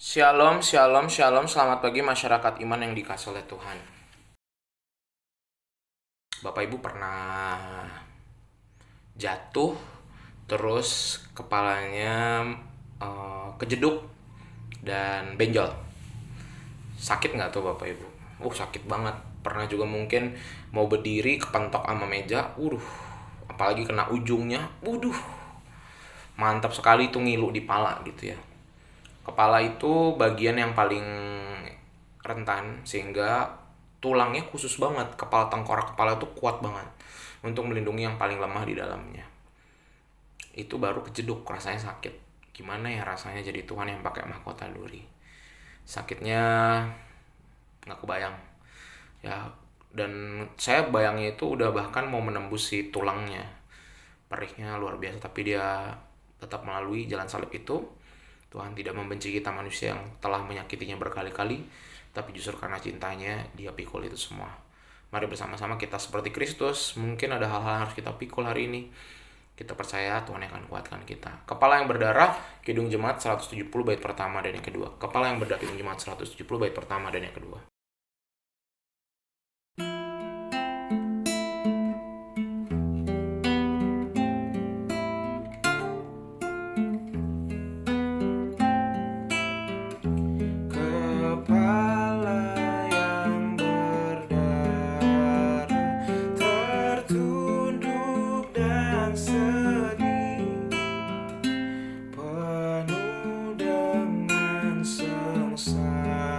Shalom, shalom, shalom. Selamat pagi masyarakat iman yang dikasihi oleh Tuhan. Bapak Ibu pernah jatuh, terus kepalanya kejeduk dan benjol. Sakit nggak tuh Bapak Ibu? Sakit banget. Pernah juga mungkin mau berdiri kepentok sama meja. Apalagi kena ujungnya. Mantap sekali tuh ngilu di pala gitu ya. Kepala itu bagian yang paling rentan sehingga tulangnya khusus banget. Kepala tengkorak kepala itu kuat banget untuk melindungi yang paling lemah di dalamnya. Itu baru kejeduk rasanya sakit. Gimana ya rasanya jadi Tuhan yang pakai mahkota duri? Sakitnya nggak kebayang ya. Dan saya bayangnya itu udah bahkan mau menembus si tulangnya. Perihnya luar biasa, tapi dia tetap melalui jalan salib itu. Tuhan tidak membenci kita manusia yang telah menyakitinya berkali-kali, tapi justru karena cintanya dia pikul itu semua. Mari bersama-sama kita seperti Kristus. Mungkin ada hal-hal yang harus kita pikul hari ini. Kita percaya Tuhan yang akan kuatkan kita. Kepala yang berdarah, Kidung Jemaat 170 bait pertama dan yang kedua. Kepala yang berdarah, Kidung Jemaat 170 bait pertama dan yang kedua. Kepala yang berdarah tertunduk dan sedih, penuh dengan sengsara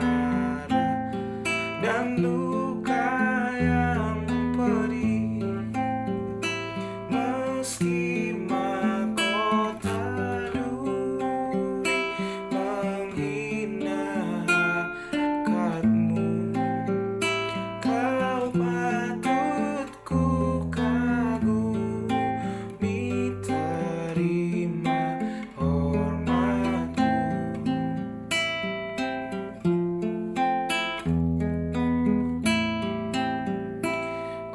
dan luka yang pedih. Meski mahkota duri menghina hakatmu, kau patut ku kagumi, terima hormatku.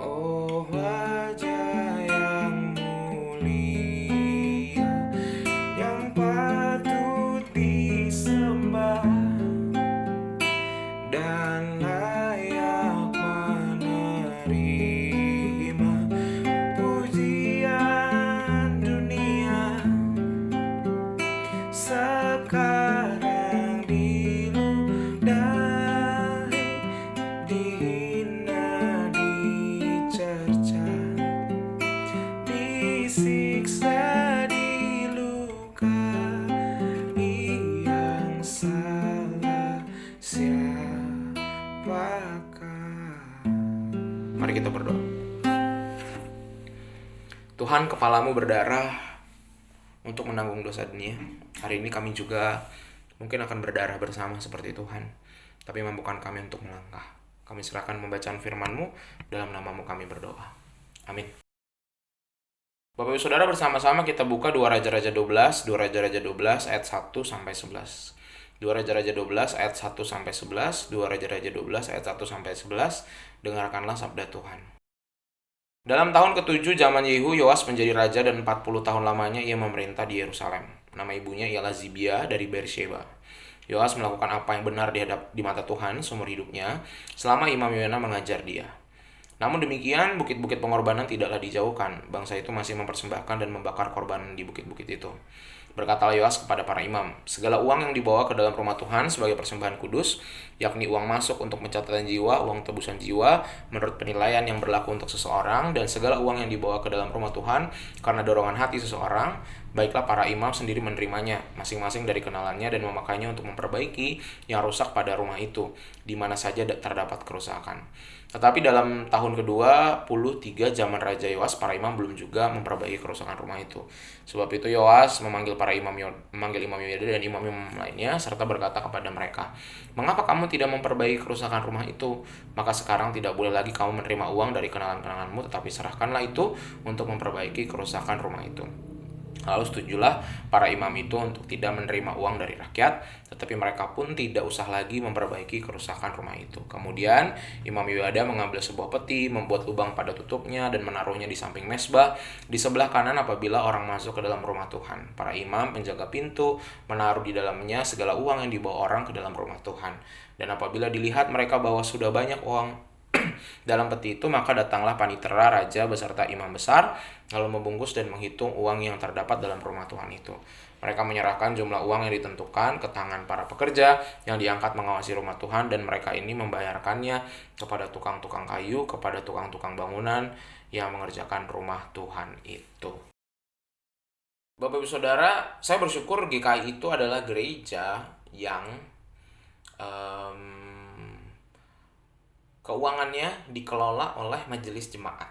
Oh wajah yang mulia, yang patut disembah dan layak menerima pujian dunia, sekarang diludahi, dihina, dicerca, disiksa, dilukai, yang salah siapakah? Mari kita berdoa. Tuhan, kepalamu berdarah untuk menanggung dosa dunia. Hari ini kami juga mungkin akan berdarah bersama seperti Tuhan, tapi mampukan kami untuk melangkah. Kami serahkan pembacaan firman-Mu, dalam nama-Mu kami berdoa. Amin. Bapak Ibu Saudara, bersama-sama kita buka 2 Raja-Raja 12, 2 Raja-Raja 12 ayat 1 sampai 11. 2 Raja-Raja 12 ayat 1 sampai 11, 2 Raja-Raja 12 ayat 1 sampai 11. Dengarkanlah sabda Tuhan. Dalam tahun ke-7 zaman Yehu, Yoas menjadi raja dan 40 tahun lamanya ia memerintah di Yerusalem. Nama ibunya ialah Zibia dari Beersheba. Yoas melakukan apa yang benar di mata Tuhan seumur hidupnya, selama Imam Yoana mengajar dia. Namun demikian, bukit-bukit pengorbanan tidaklah dijauhkan. Bangsa itu masih mempersembahkan dan membakar korban di bukit-bukit itu. Berkatalah Yoas kepada para imam, segala uang yang dibawa ke dalam rumah Tuhan sebagai persembahan kudus, yakni uang masuk untuk pencatatan jiwa, uang tebusan jiwa, menurut penilaian yang berlaku untuk seseorang, dan segala uang yang dibawa ke dalam rumah Tuhan karena dorongan hati seseorang, baiklah para imam sendiri menerimanya, masing-masing dari kenalannya, dan memakainya untuk memperbaiki yang rusak pada rumah itu, di mana saja terdapat kerusakan. Tetapi dalam tahun ke-23 zaman Raja Yoas, para imam belum juga memperbaiki kerusakan rumah itu. Sebab itu Yoas memanggil Imam Yoyada dan imam-imam lainnya, serta berkata kepada mereka, "Mengapa kamu tidak memperbaiki kerusakan rumah itu? Maka sekarang tidak boleh lagi kamu menerima uang dari kenalan-kenalanmu, tetapi serahkanlah itu untuk memperbaiki kerusakan rumah itu." Lalu setujulah para imam itu untuk tidak menerima uang dari rakyat, tetapi mereka pun tidak usah lagi memperbaiki kerusakan rumah itu. Kemudian Imam Yoyada mengambil sebuah peti, membuat lubang pada tutupnya dan menaruhnya di samping mesbah di sebelah kanan apabila orang masuk ke dalam rumah Tuhan. Para imam penjaga pintu menaruh di dalamnya segala uang yang dibawa orang ke dalam rumah Tuhan. Dan apabila dilihat mereka bawa sudah banyak uang dalam peti itu, maka datanglah panitera raja beserta imam besar, lalu membungkus dan menghitung uang yang terdapat dalam rumah Tuhan itu. Mereka menyerahkan jumlah uang yang ditentukan ke tangan para pekerja yang diangkat mengawasi rumah Tuhan, dan mereka ini membayarkannya kepada tukang-tukang kayu, kepada tukang-tukang bangunan yang mengerjakan rumah Tuhan itu. Bapak Ibu Saudara, saya bersyukur GKI itu adalah gereja yang keuangannya dikelola oleh majelis jemaat.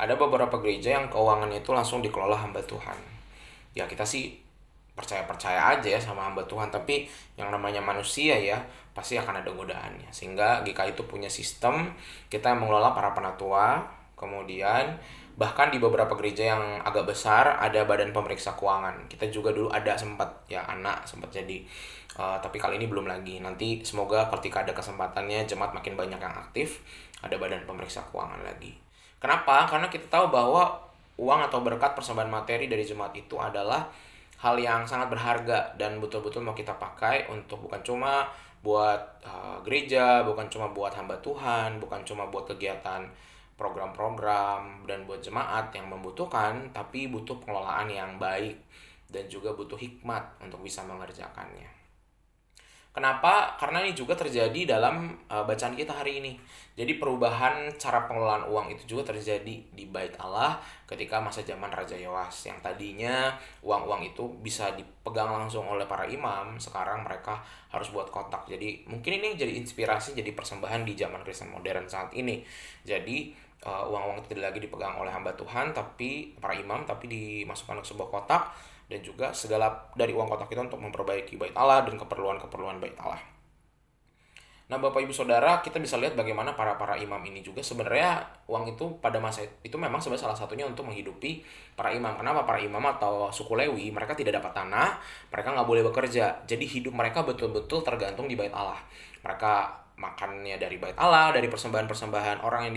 Ada beberapa gereja yang keuangannya itu langsung dikelola hamba Tuhan. Ya kita sih percaya-percaya aja ya sama hamba Tuhan, tapi yang namanya manusia ya pasti akan ada godaannya. Sehingga GKI itu punya sistem, kita yang mengelola para penatua, kemudian bahkan di beberapa gereja yang agak besar ada badan pemeriksa keuangan. Kita juga dulu ada sempat ya, anak sempat jadi, tapi kali ini belum lagi. Nanti semoga ketika ada kesempatannya jemaat makin banyak yang aktif, ada badan pemeriksa keuangan lagi. Kenapa? Karena kita tahu bahwa uang atau berkat persembahan materi dari jemaat itu adalah hal yang sangat berharga dan betul-betul mau kita pakai untuk bukan cuma buat gereja, bukan cuma buat hamba Tuhan, bukan cuma buat kegiatan program-program dan buat jemaat yang membutuhkan, tapi butuh pengelolaan yang baik dan juga butuh hikmat untuk bisa mengerjakannya. Kenapa? Karena ini juga terjadi dalam bacaan kita hari ini. Jadi perubahan cara pengelolaan uang itu juga terjadi di Bait Allah ketika masa zaman Raja Yoas. Yang tadinya uang-uang itu bisa dipegang langsung oleh para imam, sekarang mereka harus buat kotak. Jadi mungkin ini jadi inspirasi, jadi persembahan di zaman Kristen modern saat ini. Jadi uang-uang itu tidak lagi dipegang oleh hamba Tuhan, tapi para imam, tapi dimasukkan ke sebuah kotak, dan juga segala dari uang kotak itu untuk memperbaiki Bait Allah dan keperluan-keperluan Bait Allah. Nah, Bapak Ibu Saudara, kita bisa lihat bagaimana para imam ini juga sebenarnya uang itu pada masa itu memang sebenarnya salah satunya untuk menghidupi para imam. Kenapa? Para imam atau suku Lewi mereka tidak dapat tanah, mereka nggak boleh bekerja. Jadi hidup mereka betul-betul tergantung di Bait Allah. Mereka makannya dari Bait Allah, dari persembahan-persembahan orang yang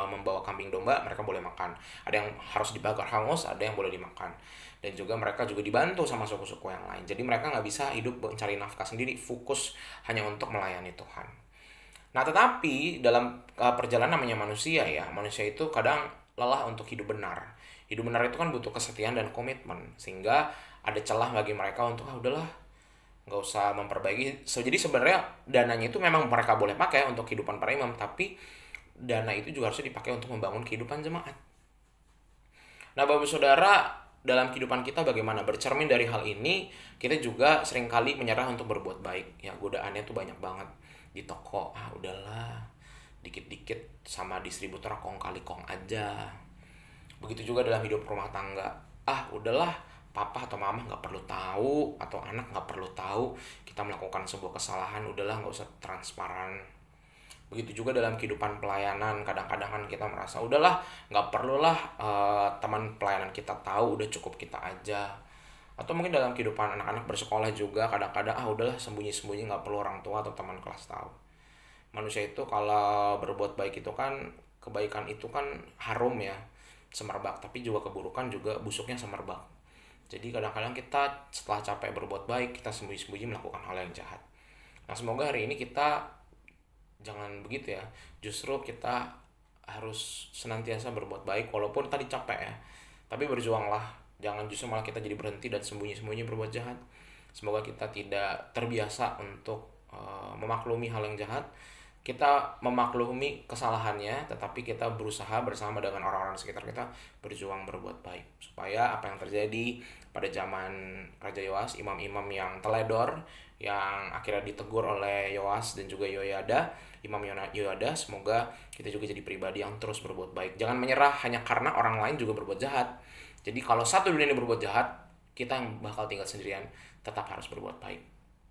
membawa kambing domba, mereka boleh makan. Ada yang harus dibakar hangus, ada yang boleh dimakan. Dan juga mereka juga dibantu sama suku-suku yang lain. Jadi mereka nggak bisa hidup mencari nafkah sendiri, fokus hanya untuk melayani Tuhan. Nah, tetapi dalam perjalanan namanya manusia ya, manusia itu kadang lelah untuk hidup benar. Hidup benar itu kan butuh kesetiaan dan komitmen, sehingga ada celah bagi mereka untuk udahlah, nggak usah memperbaiki. Jadi sebenarnya dananya itu memang mereka boleh pakai untuk kehidupan para imam, tapi dana itu juga harusnya dipakai untuk membangun kehidupan jemaat. Nah, Bapak Saudara, dalam kehidupan kita bagaimana? Bercermin dari hal ini, kita juga seringkali menyerah untuk berbuat baik. Ya, godaannya tuh banyak banget. Di toko, udahlah, dikit-dikit sama distributor kong kali kong aja. Begitu juga dalam hidup rumah tangga. Udahlah, papa atau mama nggak perlu tahu, atau anak nggak perlu tahu kita melakukan sebuah kesalahan, udahlah nggak usah transparan. Begitu juga dalam kehidupan pelayanan, kadang-kadang kan kita merasa udahlah nggak perlulah teman pelayanan kita tahu, udah cukup kita aja. Atau mungkin dalam kehidupan anak-anak bersekolah juga kadang-kadang udahlah sembunyi-sembunyi, nggak perlu orang tua atau teman kelas tahu. Manusia itu kalau berbuat baik itu kan, kebaikan itu kan harum ya, semerbak, tapi juga keburukan juga busuknya semerbak. Jadi kadang-kadang kita setelah capek berbuat baik, kita sembunyi-sembunyi melakukan hal yang jahat. Nah, semoga hari ini kita jangan begitu ya. Justru kita harus senantiasa berbuat baik walaupun tadi capek ya. Tapi berjuanglah. Jangan justru malah kita jadi berhenti dan sembunyi-sembunyi berbuat jahat. Semoga kita tidak terbiasa untuk memaklumi hal yang jahat. Kita memaklumi kesalahannya, tetapi kita berusaha bersama dengan orang-orang sekitar kita berjuang berbuat baik. Supaya apa yang terjadi pada zaman Raja Yoas, imam-imam yang teledor, yang akhirnya ditegur oleh Yoas dan juga Yoyada, Imam Yoyada, semoga kita juga jadi pribadi yang terus berbuat baik. Jangan menyerah hanya karena orang lain juga berbuat jahat. Jadi kalau satu dunia ini berbuat jahat, kita yang bakal tinggal sendirian tetap harus berbuat baik.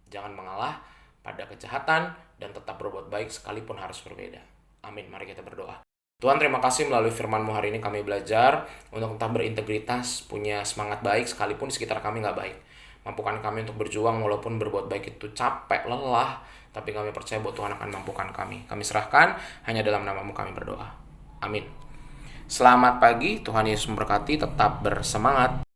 Jangan mengalah pada kejahatan dan tetap berbuat baik sekalipun harus berbeda. Amin. Mari kita berdoa. Tuhan, terima kasih melalui firman-Mu hari ini kami belajar untuk tetap berintegritas, punya semangat baik sekalipun di sekitar kami nggak baik. Mampukan kami untuk berjuang walaupun berbuat baik itu capek, lelah, tapi kami percaya bahwa Tuhan akan mampukan kami. Kami serahkan, hanya dalam nama-Mu kami berdoa. Amin. Selamat pagi, Tuhan Yesus memberkati, tetap bersemangat.